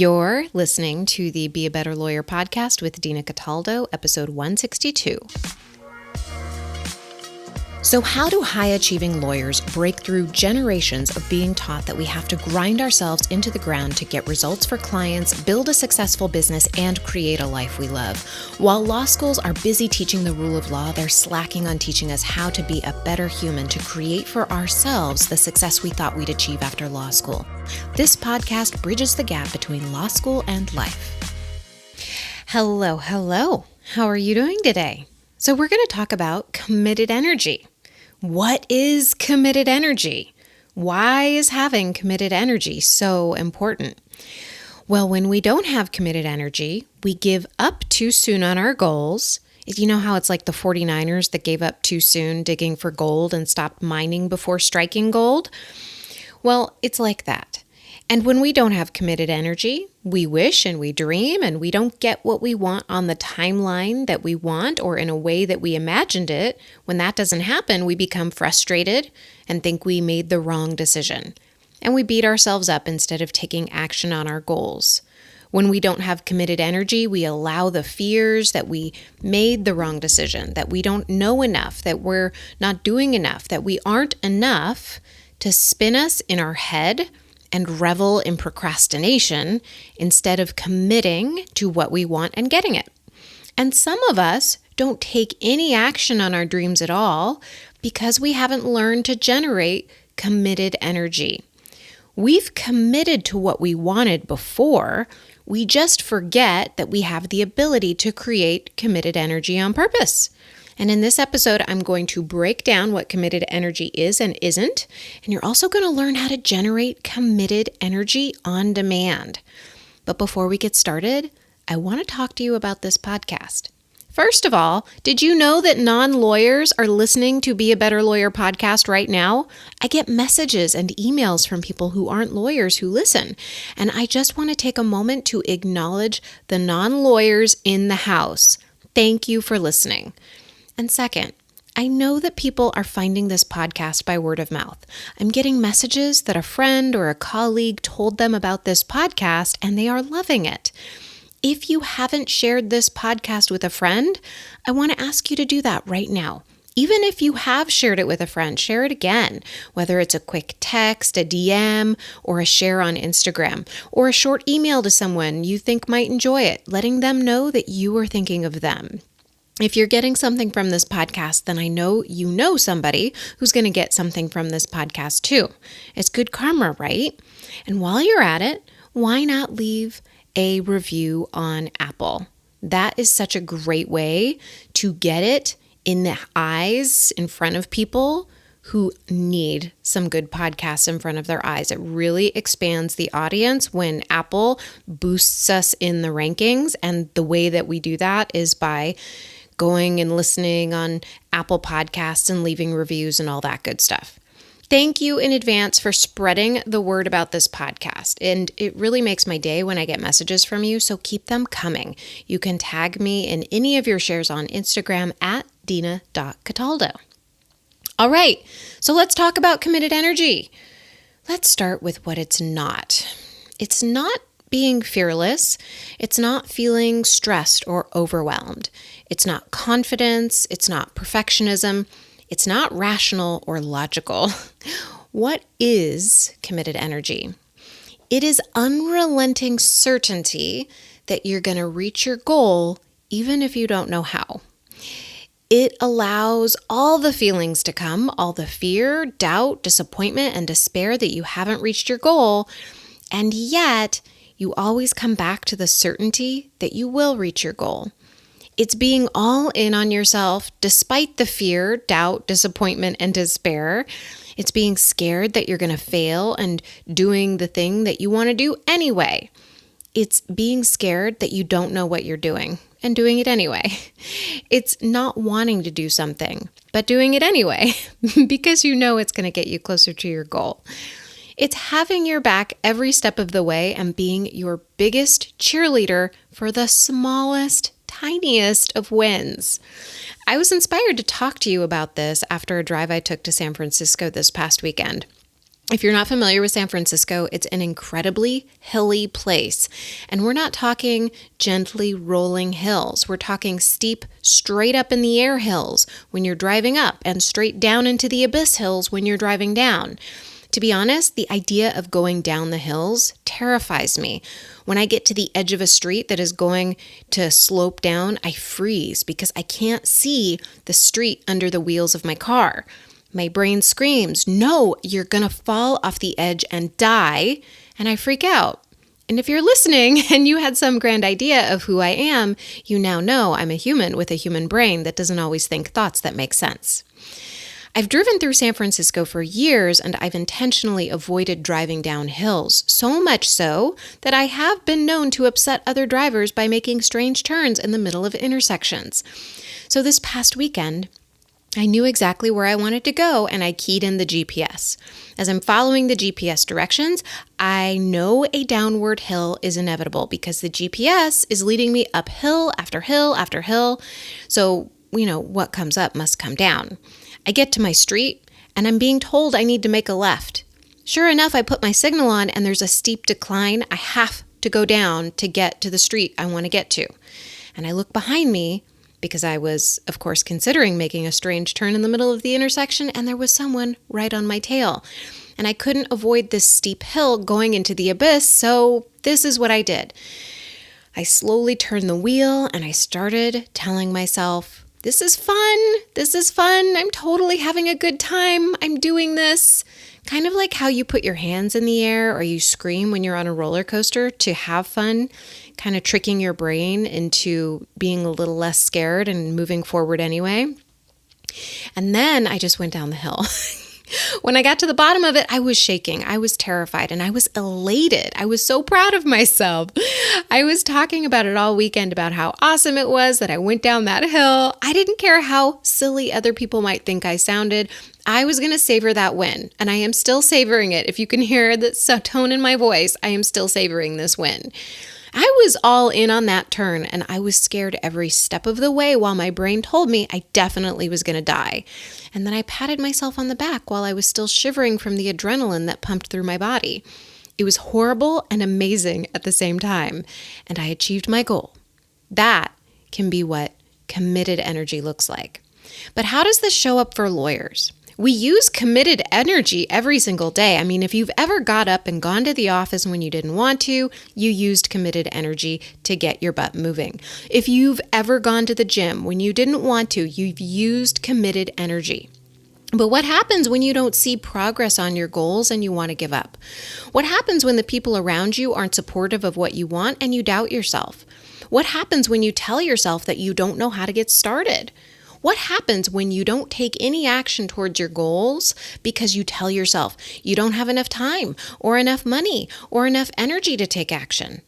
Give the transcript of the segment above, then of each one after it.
You're listening to the Be a Better Lawyer podcast with Dina Cataldo, episode 162. So how do high-achieving lawyers break through generations of being taught that we have to grind ourselves into the ground to get results for clients, build a successful business, and create a life we love? While law schools are busy teaching the rule of law, they're slacking on teaching us how to be a better human to create for ourselves the success we thought we'd achieve after law school. This podcast bridges the gap between law school and life. Hello. How are you doing today? So we're going to talk about committed energy. What is committed energy? Why is having committed energy so important? Well, when we don't have committed energy, we give up too soon on our goals. You know how it's like the 49ers that gave up too soon digging for gold and stopped mining before striking gold? Well, it's like that. And when we don't have committed energy, we wish and we dream and we don't get what we want on the timeline that we want or in a way that we imagined it. When that doesn't happen, we become frustrated and think we made the wrong decision. And we beat ourselves up instead of taking action on our goals. When we don't have committed energy, we allow the fears that we made the wrong decision, that we don't know enough, that we're not doing enough, that we aren't enough to spin us in our head and revel in procrastination instead of committing to what we want and getting it. And some of us don't take any action on our dreams at all because we haven't learned to generate committed energy. We've committed to what we wanted before, we just forget that we have the ability to create committed energy on purpose. And in this episode, I'm going to break down what committed energy is and isn't. And you're also going to learn how to generate committed energy on demand. But before we get started, I want to talk to you about this podcast. First of all, did you know that non-lawyers are listening to Be a Better Lawyer podcast right now? I get messages and emails from people who aren't lawyers who listen. And I just want to take a moment to acknowledge the non-lawyers in the house. Thank you for listening. And second, I know that people are finding this podcast by word of mouth. I'm getting messages that a friend or a colleague told them about this podcast and they are loving it. If you haven't shared this podcast with a friend, I want to ask you to do that right now. Even if you have shared it with a friend, share it again, whether it's a quick text, a DM, or a share on Instagram, or a short email to someone you think might enjoy it, letting them know that you are thinking of them. If you're getting something from this podcast, then I know you know somebody who's going to get something from this podcast too. It's good karma, right? And while you're at it, why not leave a review on Apple? That is such a great way to get it in the eyes in front of people who need some good podcasts in front of their eyes. It really expands the audience when Apple boosts us in the rankings. And the way that we do that is by going and listening on Apple Podcasts and leaving reviews and all that good stuff. Thank you in advance for spreading the word about this podcast. And it really makes my day when I get messages from you, so keep them coming. You can tag me in any of your shares on Instagram at dina.cataldo. All right, so let's talk about committed energy. Let's start with what it's not. It's not being fearless. It's not feeling stressed or overwhelmed. It's not confidence. It's not perfectionism. It's not rational or logical. What is committed energy? It is unrelenting certainty that you're going to reach your goal even if you don't know how. It allows all the feelings to come, all the fear, doubt, disappointment, and despair that you haven't reached your goal, and yet you always come back to the certainty that you will reach your goal. It's being all in on yourself despite the fear, doubt, disappointment, and despair. It's being scared that you're going to fail and doing the thing that you want to do anyway. It's being scared that you don't know what you're doing and doing it anyway. It's not wanting to do something, but doing it anyway because you know it's going to get you closer to your goal. It's having your back every step of the way and being your biggest cheerleader for the smallest, tiniest of wins. I was inspired to talk to you about this after a drive I took to San Francisco this past weekend. If you're not familiar with San Francisco, it's an incredibly hilly place. And we're not talking gently rolling hills. We're talking steep, straight up in the air hills when you're driving up and straight down into the abyss hills when you're driving down. To be honest, the idea of going down the hills terrifies me. When I get to the edge of a street that is going to slope down, I freeze because I can't see the street under the wheels of my car. My brain screams, no, you're going to fall off the edge and die, and I freak out. And if you're listening and you had some grand idea of who I am, you now know I'm a human with a human brain that doesn't always think thoughts that make sense. I've driven through San Francisco for years, and I've intentionally avoided driving down hills, so much so that I have been known to upset other drivers by making strange turns in the middle of intersections. So this past weekend, I knew exactly where I wanted to go, and I keyed in the GPS. As I'm following the GPS directions, I know a downward hill is inevitable because the GPS is leading me up hill after hill after hill. So, what comes up must come down. I get to my street, and I'm being told I need to make a left. Sure enough, I put my signal on, and there's a steep decline I have to go down to get to the street I want to get to. And I look behind me, because I was, of course, considering making a strange turn in the middle of the intersection, and there was someone right on my tail. And I couldn't avoid this steep hill going into the abyss, so this is what I did. I slowly turned the wheel, and I started telling myself, this is fun, I'm totally having a good time, I'm doing this. Kind of like how you put your hands in the air or you scream when you're on a roller coaster to have fun, kind of tricking your brain into being a little less scared and moving forward anyway. And then I just went down the hill. When I got to the bottom of it, I was shaking. I was terrified and I was elated. I was so proud of myself. I was talking about it all weekend about how awesome it was that I went down that hill. I didn't care how silly other people might think I sounded. I was going to savor that win, and I am still savoring it. If you can hear the tone in my voice, I am still savoring this win. I was all in on that turn, and I was scared every step of the way while my brain told me I definitely was going to die. And then I patted myself on the back while I was still shivering from the adrenaline that pumped through my body. It was horrible and amazing at the same time, and I achieved my goal. That can be what committed energy looks like. But how does this show up for lawyers? We use committed energy every single day. I mean, if you've ever got up and gone to the office when you didn't want to, you used committed energy to get your butt moving. If you've ever gone to the gym when you didn't want to, you've used committed energy. But what happens when you don't see progress on your goals and you want to give up? What happens when the people around you aren't supportive of what you want and you doubt yourself? What happens when you tell yourself that you don't know how to get started? What happens when you don't take any action towards your goals because you tell yourself you don't have enough time or enough money or enough energy to take action?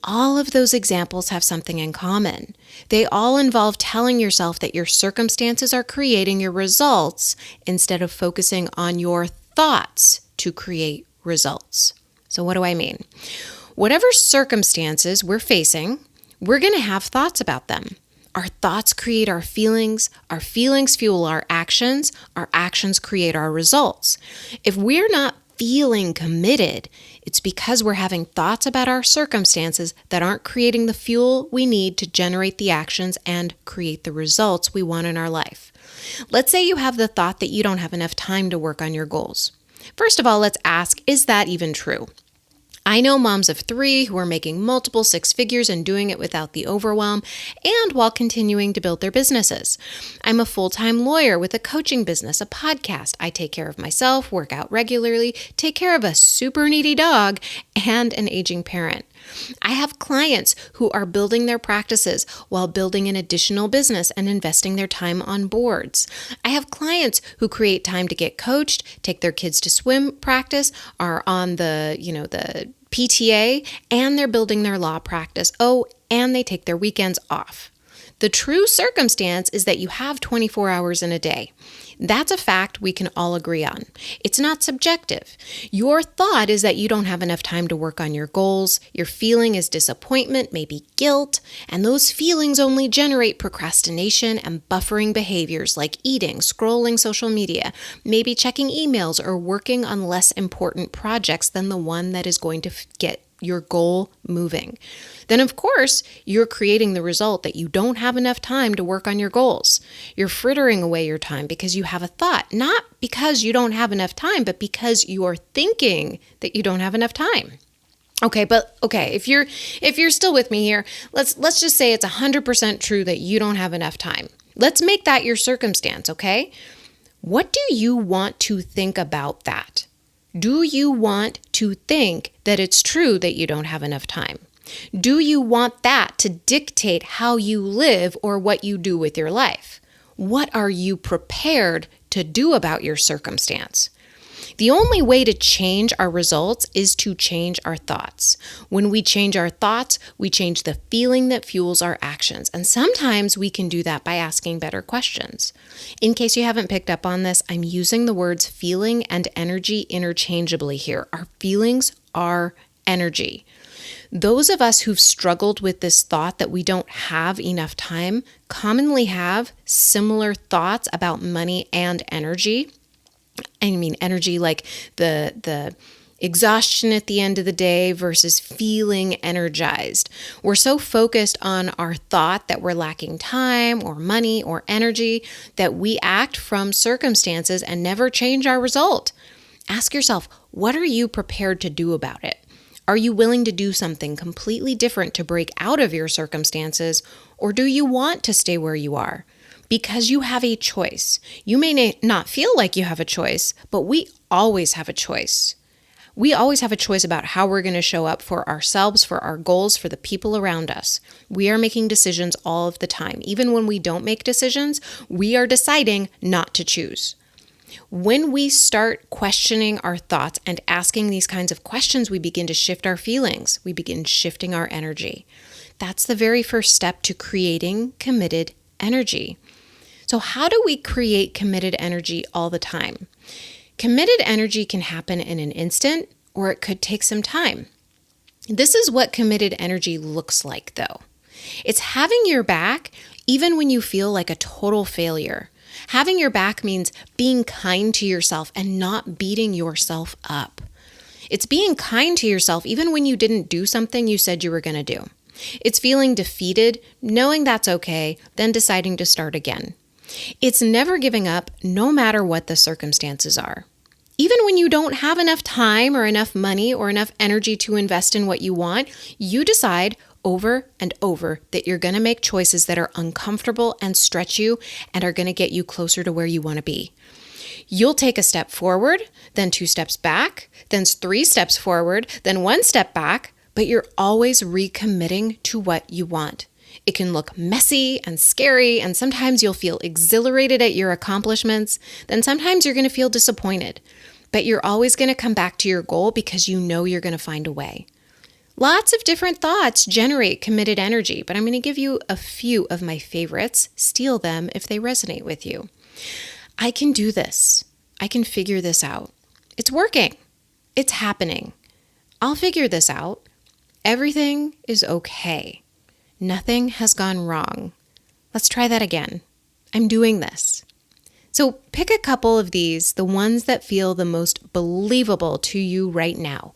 All of those examples have something in common. They all involve telling yourself that your circumstances are creating your results instead of focusing on your thoughts to create results. So what do I mean? Whatever circumstances we're facing, we're going to have thoughts about them. Our thoughts create our feelings fuel our actions create our results. If we're not feeling committed, it's because we're having thoughts about our circumstances that aren't creating the fuel we need to generate the actions and create the results we want in our life. Let's say you have the thought that you don't have enough time to work on your goals. First of all, let's ask, is that even true? I know moms of 3 who are making multiple 6 figures and doing it without the overwhelm and while continuing to build their businesses. I'm a full-time lawyer with a coaching business, a podcast. I take care of myself, work out regularly, take care of a super needy dog, and an aging parent. I have clients who are building their practices while building an additional business and investing their time on boards. I have clients who create time to get coached, take their kids to swim practice, are on the PTA, and they're building their law practice. Oh, and they take their weekends off. The true circumstance is that you have 24 hours in a day. That's a fact we can all agree on. It's not subjective. Your thought is that you don't have enough time to work on your goals. Your feeling is disappointment, maybe guilt, and those feelings only generate procrastination and buffering behaviors like eating, scrolling social media, maybe checking emails or working on less important projects than the one that is going to get your goal moving. Then, of course, you're creating the result that you don't have enough time to work on your goals. You're frittering away your time because you have a thought, not because you don't have enough time, but because you're thinking that you don't have enough time. Okay, if you're still with me here, let's just say it's 100% true that you don't have enough time. Let's make that your circumstance, okay? What do you want to think about that? Do you want to think that it's true that you don't have enough time? Do you want that to dictate how you live or what you do with your life? What are you prepared to do about your circumstance? The only way to change our results is to change our thoughts. When we change our thoughts, we change the feeling that fuels our actions. And sometimes we can do that by asking better questions. In case you haven't picked up on this, I'm using the words feeling and energy interchangeably here. Our feelings are energy. Those of us who've struggled with this thought that we don't have enough time commonly have similar thoughts about money and energy. I mean, energy like the exhaustion at the end of the day versus feeling energized. We're so focused on our thought that we're lacking time or money or energy that we act from circumstances and never change our result. Ask yourself, what are you prepared to do about it? Are you willing to do something completely different to break out of your circumstances, or do you want to stay where you are? Because you have a choice. You may not feel like you have a choice, but we always have a choice. We always have a choice about how we're going to show up for ourselves, for our goals, for the people around us. We are making decisions all of the time. Even when we don't make decisions, we are deciding not to choose. When we start questioning our thoughts and asking these kinds of questions, we begin to shift our feelings. We begin shifting our energy. That's the very first step to creating committed energy. So how do we create committed energy all the time? Committed energy can happen in an instant, or it could take some time. This is what committed energy looks like, though. It's having your back even when you feel like a total failure. Having your back means being kind to yourself and not beating yourself up. It's being kind to yourself even when you didn't do something you said you were going to do. It's feeling defeated, knowing that's okay, then deciding to start again. It's never giving up, no matter what the circumstances are. Even when you don't have enough time or enough money or enough energy to invest in what you want, you decide over and over that you're going to make choices that are uncomfortable and stretch you and are going to get you closer to where you want to be. You'll take a step forward, then 2 steps back, then 3 steps forward, then 1 step back, but you're always recommitting to what you want. It can look messy and scary, and sometimes you'll feel exhilarated at your accomplishments. Then sometimes you're going to feel disappointed, but you're always going to come back to your goal because you know you're going to find a way. Lots of different thoughts generate committed energy, but I'm going to give you a few of my favorites. Steal them if they resonate with you. I can do this. I can figure this out. It's working. It's happening. I'll figure this out. Everything is okay. Nothing has gone wrong. Let's try that again. I'm doing this. So pick a couple of these, the ones that feel the most believable to you right now.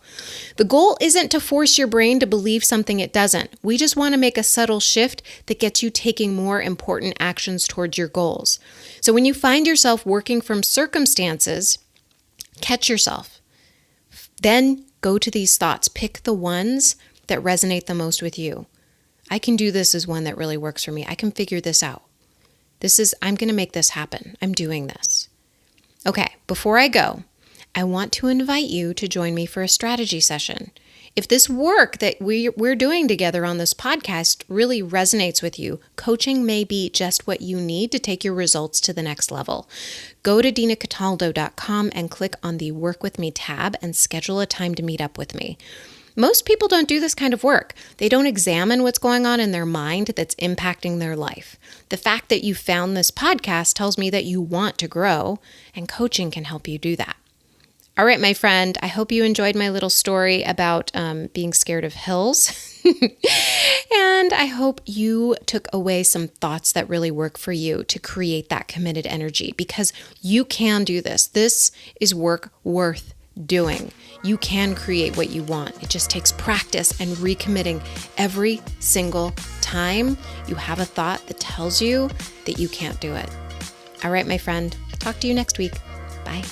The goal isn't to force your brain to believe something it doesn't. We just want to make a subtle shift that gets you taking more important actions towards your goals. So when you find yourself working from circumstances, catch yourself. Then go to these thoughts. Pick the ones that resonate the most with you. I can do this is one that really works for me. I can figure this out. I'm going to make this happen. I'm doing this. Okay, before I go, I want to invite you to join me for a strategy session. If this work that we're doing together on this podcast really resonates with you, coaching may be just what you need to take your results to the next level. Go to DinaCataldo.com and click on the Work With Me tab and schedule a time to meet up with me. Most people don't do this kind of work. They don't examine what's going on in their mind that's impacting their life. The fact that you found this podcast tells me that you want to grow, and coaching can help you do that. All right, my friend, I hope you enjoyed my little story about being scared of hills. And I hope you took away some thoughts that really work for you to create that committed energy, because you can do this. This is work worth doing. You can create what you want. It just takes practice and recommitting every single time you have a thought that tells you that you can't do it. All right, my friend, talk to you next week. Bye.